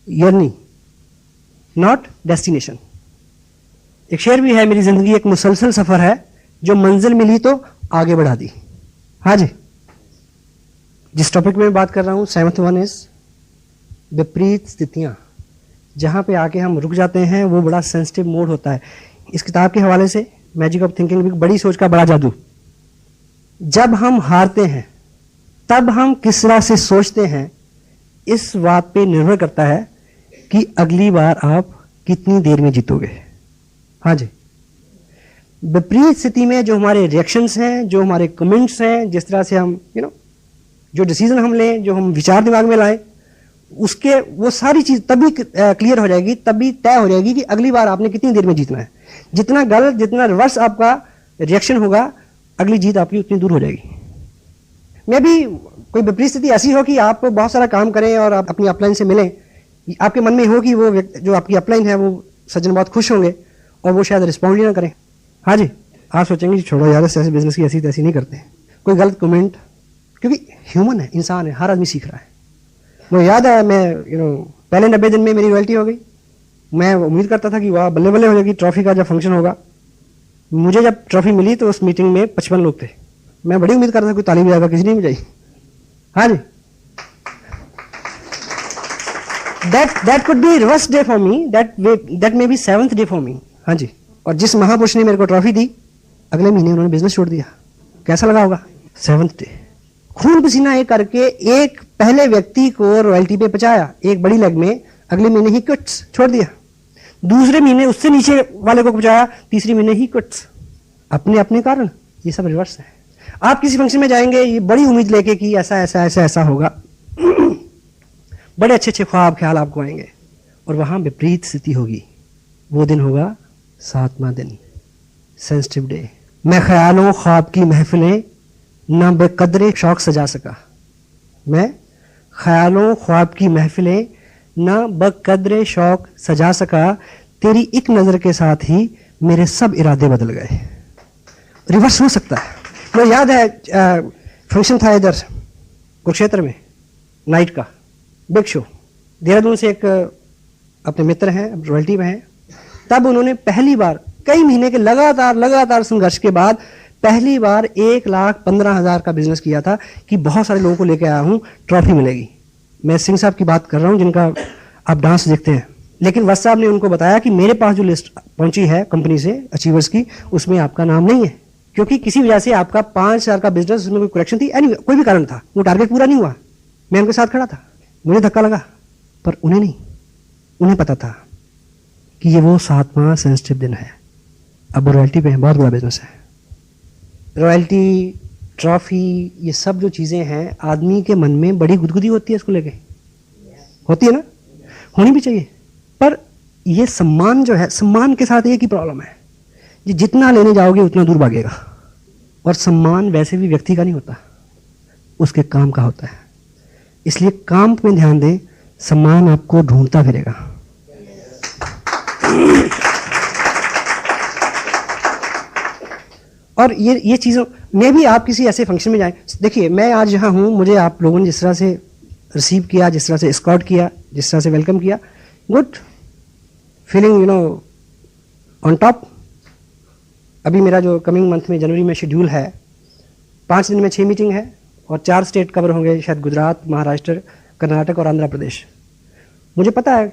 journey not destination. एक शेर भी है, मेरी जिंदगी एक मुसलसल सफर है, जो मंजिल मिली तो आगे बढ़ा दी। हाँ जी, जिस टॉपिक में बात कर रहा हूं, 7th वन इज विपरीत स्थितियां। जहां पे आके हम रुक जाते हैं वो बड़ा सेंसिटिव मोड होता है। इस किताब के हवाले से मैजिक ऑफ थिंकिंग, बड़ी सोच का बड़ा जादू। जब हम हारते हैं तब हम किस तरह से सोचते हैं, इस बात पे निर्भर करता है कि अगली बार आप कितनी देर में जीतोगे। हाँ जी, विपरीत स्थिति में जो हमारे रिएक्शंस हैं, जो हमारे कमेंट्स हैं, जिस तरह से हम जो डिसीजन हम लें, जो हम विचार दिमाग में लाएं, उसके वो सारी चीज तभी क्लियर हो जाएगी, तभी तय हो जाएगी कि अगली बार आपने कितनी देर में जीतना है। जितना गलत, जितना रिवर्स आपका रिएक्शन होगा, अगली जीत आपकी उतनी दूर हो जाएगी। मैं भी कोई विपरीत स्थिति ऐसी हो कि आप बहुत सारा काम करें और आप अपनी अपलाइन से मिलें, आपके मन में हो कि वो जो आपकी अपलाइन है वो सज्जन बहुत खुश होंगे और वो शायद रिस्पॉन्ड ही ना करें। हाँ जी, आप सोचेंगे छोड़ो यार, ऐसे बिजनेस की ऐसी तैसी नहीं करते। कोई गलत कमेंट, क्योंकि ह्यूमन है, इंसान है, हर आदमी सीख रहा है। मुझे याद है, मैं पहले 90 दिन में मेरी रॉयल्टी हो गई। मैं उम्मीद करता था कि वाह बल्ले बल्ले हो जाएगी, ट्रॉफी का जब फंक्शन होगा। मुझे जब ट्रॉफी मिली तो उस मीटिंग में 55 लोग थे। मैं बड़ी उम्मीद करता था कोई ताली बजाएगा, किसी ने नहीं बजाई। हाँ जी, that could be worst day for me, that may be 7th day for me। हाँ जी, और जिस महापुरुष ने मेरे को ट्रॉफी दी, अगले महीने उन्होंने बिजनेस छोड़ दिया। कैसा लगा होगा? 7th day. खून पसीना एक करके एक पहले व्यक्ति को रॉयल्टी पे पहुंचाया एक बड़ी लेग में, अगले महीने ही क्विट्स छोड़ दिया। दूसरे महीने उससे नीचे वाले को पहुंचाया, तीसरे महीने ही क्विट्स। अपने अपने कारण ये सब रिवर्स है। आप किसी फंक्शन में जाएंगे ये बड़ी उम्मीद लेके कि ऐसा ऐसा ऐसा ऐसा होगा, बड़े अच्छे अच्छे ख्वाब ख्याल आपको आएंगे, और वहां विपरीत स्थिति होगी। वो दिन होगा 7वां दिन, सेंसिटिव डे। मैं ख्यालों ख्वाब की महफिलें न बेकदरे शौक सजा सका। मैं ख्यालों ख्वाब की महफिलें न बकदरे शौक सजा सका, तेरी एक नजर के साथ ही मेरे सब इरादे बदल गए। रिवर्स हो सकता है। मुझे याद है फंक्शन था इधर कुरुक्षेत्र में, नाइट का बिग शो। देहरादून से एक अपने मित्र हैं, रॉयल्टी में हैं। तब उन्होंने पहली बार कई महीने के लगातार संघर्ष के बाद पहली बार 1,15,000 का बिजनेस किया था कि बहुत सारे लोगों को लेकर आया हूँ, ट्रॉफी मिलेगी। मैं सिंह साहब की बात कर रहा हूँ जिनका आप डांस देखते हैं। लेकिन वत्स साहब ने उनको बताया कि मेरे पास जो लिस्ट पहुंची है कंपनी से अचीवर्स की, उसमें आपका नाम नहीं है, क्योंकि किसी वजह से आपका 5,000 का बिजनेस, उसमें कोई करेक्शन थी, कोई भी कारण था, वो टारगेट पूरा नहीं हुआ। मैं उनके साथ खड़ा था, मुझे धक्का लगा, पर उन्हें नहीं। उन्हें पता था कि ये वो 7वां सेंसिटिव दिन है। अब रॉयल्टी पे बहुत बड़ा बिजनेस है। रॉयल्टी, ट्रॉफी, ये सब जो चीज़ें हैं, आदमी के मन में बड़ी गुदगुदी होती है इसको लेके, होती है ना, होनी भी चाहिए। पर ये सम्मान जो है, सम्मान के साथ एक ही प्रॉब्लम है, ये जितना लेने जाओगे उतना दूर भागेगा। और सम्मान वैसे भी व्यक्ति का नहीं होता, उसके काम का होता है। इसलिए काम में ध्यान दें, सम्मान आपको ढूंढता फिरेगा। और ये चीज़ों में भी आप किसी ऐसे फंक्शन में जाएं, देखिए मैं आज यहाँ हूँ, मुझे आप लोगों ने जिस तरह से रिसीव किया, जिस तरह से एस्कॉर्ट किया, जिस तरह से वेलकम किया, गुड फीलिंग, ऑन टॉप। अभी मेरा जो कमिंग मंथ में जनवरी में शेड्यूल है, 5 दिन में 6 मीटिंग है और 4 स्टेट कवर होंगे, शायद गुजरात, महाराष्ट्र, कर्नाटक और आंध्र प्रदेश। मुझे पता है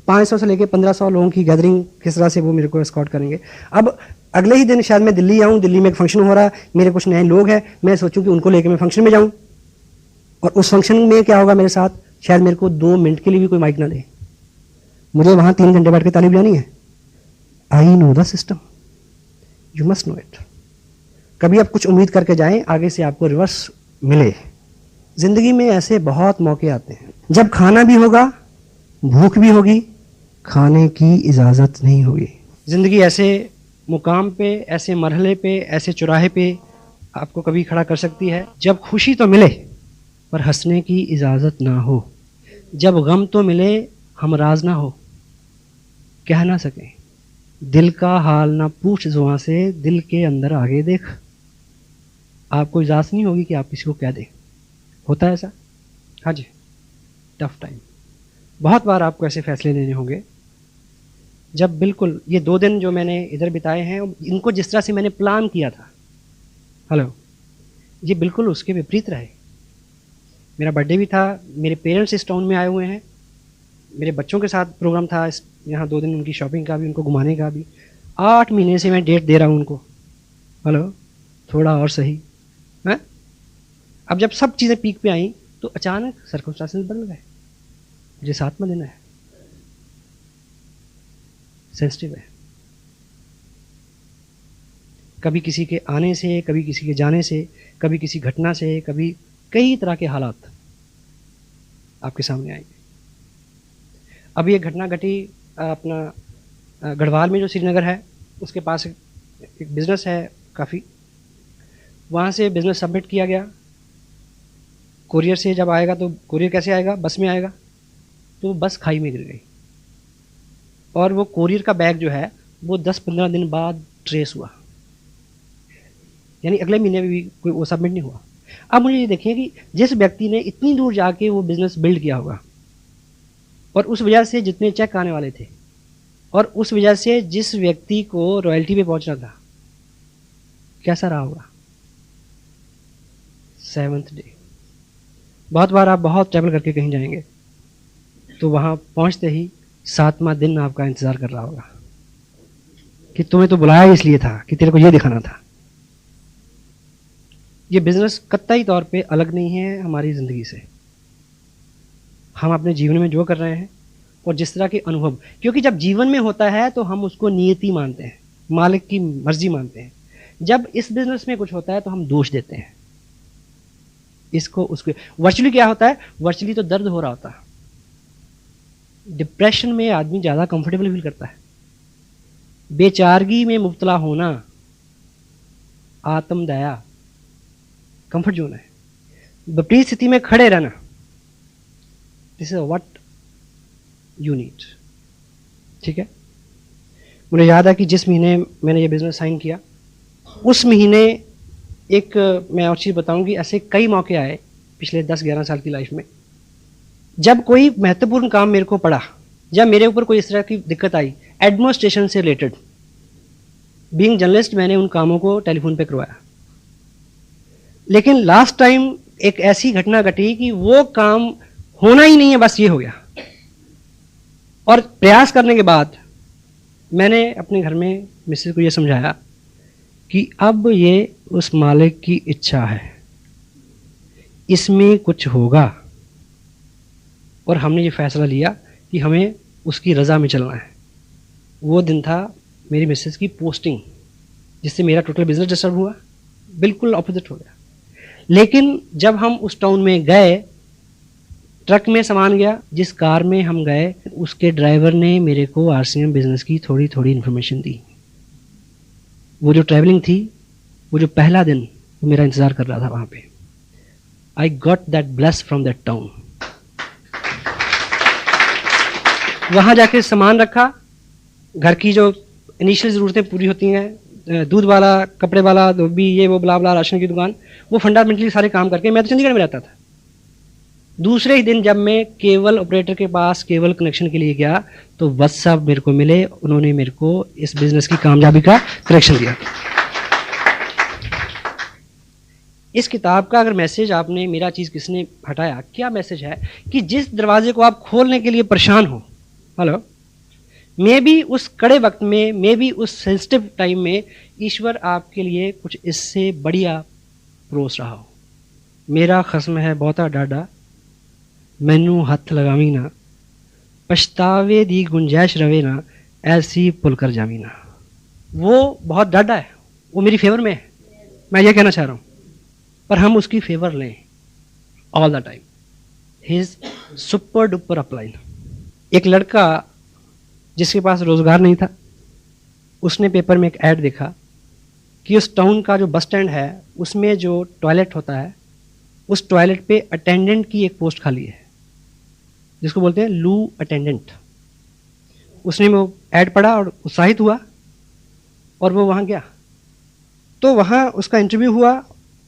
500 से लेकर 1500 लोगों की गैदरिंग किस तरह से वो मेरे को एस्कॉर्ट करेंगे। अब अगले ही दिन शायद मैं दिल्ली आऊँ, दिल्ली में एक फंक्शन हो रहा है, मेरे कुछ नए लोग हैं, मैं सोचूं कि उनको लेकर मैं फंक्शन में जाऊँ, और उस फंक्शन में क्या होगा मेरे साथ, शायद मेरे को 2 मिनट के लिए भी कोई माइक ना दे, मुझे वहाँ 3 घंटे बैठ के ताली बजानी है। I know the system, you must know it. कभी आप कुछ उम्मीद करके जाएं, आगे से आपको रिवर्स मिले। जिंदगी में ऐसे बहुत मौके आते हैं जब खाना भी होगा, भूख भी होगी, खाने की इजाज़त नहीं होगी। जिंदगी ऐसे मुकाम पे, ऐसे मरहले पे, ऐसे चौराहे पे आपको कभी खड़ा कर सकती है जब खुशी तो मिले पर हंसने की इजाज़त ना हो, जब गम तो मिले हमराज ना हो, कह ना सकें दिल का हाल ना पूछ जुबां से, दिल के अंदर आगे देख। आपको इजाज़त नहीं होगी कि आप किसी को कह दें, होता है ऐसा। हाँ जी, टफ टाइम। बहुत बार आपको ऐसे फैसले लेने होंगे जब बिल्कुल ये 2 दिन जो मैंने इधर बिताए हैं, इनको जिस तरह से मैंने प्लान किया था, हेलो, ये बिल्कुल उसके विपरीत रहे। मेरा बर्थडे भी था, मेरे पेरेंट्स इस टाउन में आए हुए हैं, मेरे बच्चों के साथ प्रोग्राम था यहाँ 2 दिन, उनकी शॉपिंग का भी, उनको घुमाने का भी। 8 महीने से मैं डेट दे रहा हूँ उनको, हेलो, थोड़ा और सही है। अब जब सब चीज़ें पीक पे आई तो अचानक सर्कमस्टांसेस बदल गए। मुझे 7वां दिन है, सेंसिटिव है। कभी किसी के आने से, कभी किसी के जाने से, कभी किसी घटना से, कभी कई तरह के हालात आपके सामने आएंगे। अभी एक घटना घटी अपना गढ़वाल में, जो श्रीनगर है उसके पास एक बिज़नेस है काफ़ी, वहाँ से बिज़नेस सबमिट किया गया। कोरियर से जब आएगा तो कोरियर कैसे आएगा, बस में आएगा, तो बस खाई में गिर गई और वो कोरियर का बैग जो है वो 10-15 दिन बाद ट्रेस हुआ, यानी अगले महीने में भी कोई वो सबमिट नहीं हुआ। अब मुझे ये देखिए कि जिस व्यक्ति ने इतनी दूर जाके वो बिज़नेस बिल्ड किया होगा और उस वजह से जितने चेक आने वाले थे और उस वजह से जिस व्यक्ति को रॉयल्टी पे पहुंचना था, कैसा रहा होगा 7th डे। बहुत बार आप बहुत ट्रैवल करके कहीं जाएंगे तो वहाँ पहुँचते ही 7वां दिन आपका इंतज़ार कर रहा होगा कि तुम्हें तो बुलाया इसलिए था कि तेरे को ये दिखाना था। ये बिज़नेस कतई तौर पे अलग नहीं है हमारी ज़िंदगी से। हम अपने जीवन में जो कर रहे हैं और जिस तरह के अनुभव, क्योंकि जब जीवन में होता है तो हम उसको नियति मानते हैं, मालिक की मर्जी मानते हैं। जब इस बिज़नेस में कुछ होता है तो हम दोष देते हैं इसको उसको। वर्चुअली क्या होता है, वर्चुअली तो दर्द हो रहा होता है। डिप्रेशन में आदमी ज़्यादा कंफर्टेबल फील करता है। बेचारगी में मुब्तला होना, आत्मदया, कंफर्ट जोन है। विपरीत स्थिति में खड़े रहना, this is what you need. ठीक है, मुझे याद है कि जिस महीने मैंने ये बिज़नेस साइन किया, उस महीने एक मैं और चीज़ बताऊंगी, ऐसे कई मौके आए पिछले 10-11 साल की लाइफ में, जब कोई महत्वपूर्ण काम मेरे को पड़ा, जब मेरे ऊपर कोई इस तरह की दिक्कत आई एडमिनिस्ट्रेशन से रिलेटेड, बीइंग जर्नलिस्ट मैंने उन कामों को टेलीफोन पे करवाया, लेकिन लास्ट टाइम एक ऐसी घटना घटी कि वो काम होना ही नहीं है, बस ये हो गया। और प्रयास करने के बाद मैंने अपने घर में मिसेज को ये समझाया कि अब ये उस मालिक की इच्छा है, इसमें कुछ होगा, और हमने ये फैसला लिया कि हमें उसकी रज़ा में चलना है। वो दिन था मेरी मिसेज की पोस्टिंग, जिससे मेरा टोटल बिजनेस डिस्टर्ब हुआ, बिल्कुल ऑपोजिट हो गया। लेकिन जब हम उस टाउन में गए, ट्रक में सामान गया, जिस कार में हम गए उसके ड्राइवर ने मेरे को आरसीएम बिजनेस की थोड़ी थोड़ी इन्फॉर्मेशन दी। वो जो ट्रैवलिंग थी, वो जो पहला दिन वो मेरा इंतज़ार कर रहा था वहाँ पे। I got that bless from that town. वहाँ जाके सामान रखा, घर की जो इनिशियल ज़रूरतें पूरी होती हैं, दूध वाला, कपड़े वाला, धोबी, ये वो बला बला, राशन की दुकान, वो फंडामेंटली सारे काम करके मैं तो चंडीगढ़ में रहता था। दूसरे ही दिन जब मैं केबल ऑपरेटर के पास केबल कनेक्शन के लिए गया तो वत्स साहब मेरे को मिले, उन्होंने मेरे को इस बिजनेस की कामयाबी का कनेक्शन दिया। इस किताब का अगर मैसेज आपने, मेरा चीज़ किसने हटाया, क्या मैसेज है कि जिस दरवाजे को आप खोलने के लिए परेशान हो, हेलो, मे बी उस कड़े वक्त में, मे बी उस सेंसिटिव टाइम में ईश्वर आपके लिए कुछ इससे बढ़िया परोस रहा हो। मेरा खस्म है बहुता डाडा, मैनू हथ लगावी ना, पछतावे दी गुंजाइश रवे ना, ऐसी पुल कर जावी ना। वो बहुत डाडा है, वो मेरी फेवर में है, मैं ये कहना चाह रहा हूँ, पर हम उसकी फेवर लें all the time. His super duper upline. एक लड़का जिसके पास रोज़गार नहीं था, उसने पेपर में एक ऐड देखा कि उस टाउन का जो बस स्टैंड है उसमें जो टॉयलेट होता है, उस टॉयलेट पे अटेंडेंट की एक पोस्ट खाली है, जिसको बोलते हैं लू अटेंडेंट। उसने वो ऐड पढ़ा और उत्साहित हुआ और वो वहाँ गया। तो वहाँ उसका इंटरव्यू हुआ,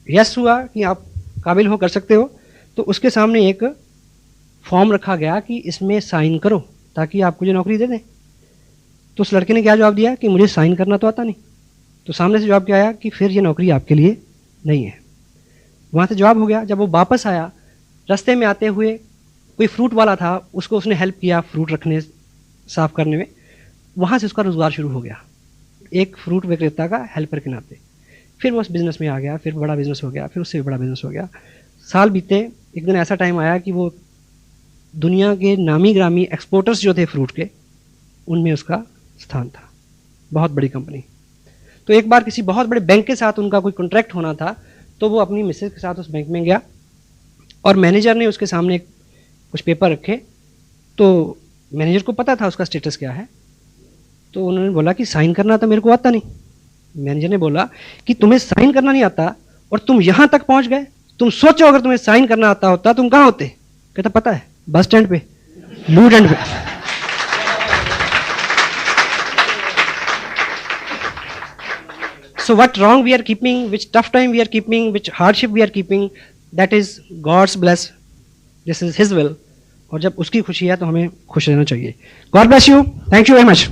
यस हुआ कि आप काबिल हो, कर सकते हो। तो उसके सामने एक फॉर्म रखा गया कि इसमें साइन करो ताकि आपको जो नौकरी दे दें। तो उस लड़के ने क्या जवाब दिया कि मुझे साइन करना तो आता नहीं। तो सामने से जवाब क्या आया कि फिर ये नौकरी आपके लिए नहीं है। वहाँ से जवाब हो गया। जब वो वापस आया, रास्ते में आते हुए कोई फ्रूट वाला था, उसको उसने हेल्प किया फ्रूट रखने, साफ़ करने में। वहाँ से उसका रोज़गार शुरू हो गया, एक फ्रूट विक्रेता का हेल्पर के नाते। फिर वो उस बिज़नेस में आ गया, फिर बड़ा बिज़नेस हो गया, फिर उससे भी बड़ा बिज़नेस हो गया। साल बीते, एक दिन ऐसा टाइम आया कि वो दुनिया के नामी ग्रामी एक्सपोर्टर्स जो थे फ्रूट के, उनमें उसका स्थान था, बहुत बड़ी कंपनी। तो एक बार किसी बहुत बड़े बैंक के साथ उनका कोई कॉन्ट्रैक्ट होना था, तो वो अपनी मिसेज के साथ उस बैंक में गया और मैनेजर ने उसके सामने कुछ पेपर रखे। तो मैनेजर को पता था उसका स्टेटस क्या है। तो उन्होंने बोला कि साइन करना तो मेरे को आता नहीं। मैनेजर ने बोला कि तुम्हें साइन करना नहीं आता और तुम यहाँ तक पहुँच गए, तुम सोचो अगर तुम्हें साइन करना आता होता तुम कहाँ होते। कहता पता है, बस स्टैंड पे, लूट एंड पे। So what wrong we are keeping, which tough time we are keeping, which hardship we are keeping, that is God's bless. This is His will. और जब उसकी खुशी है तो हमें खुश रहना चाहिए। God bless you. Thank you very much.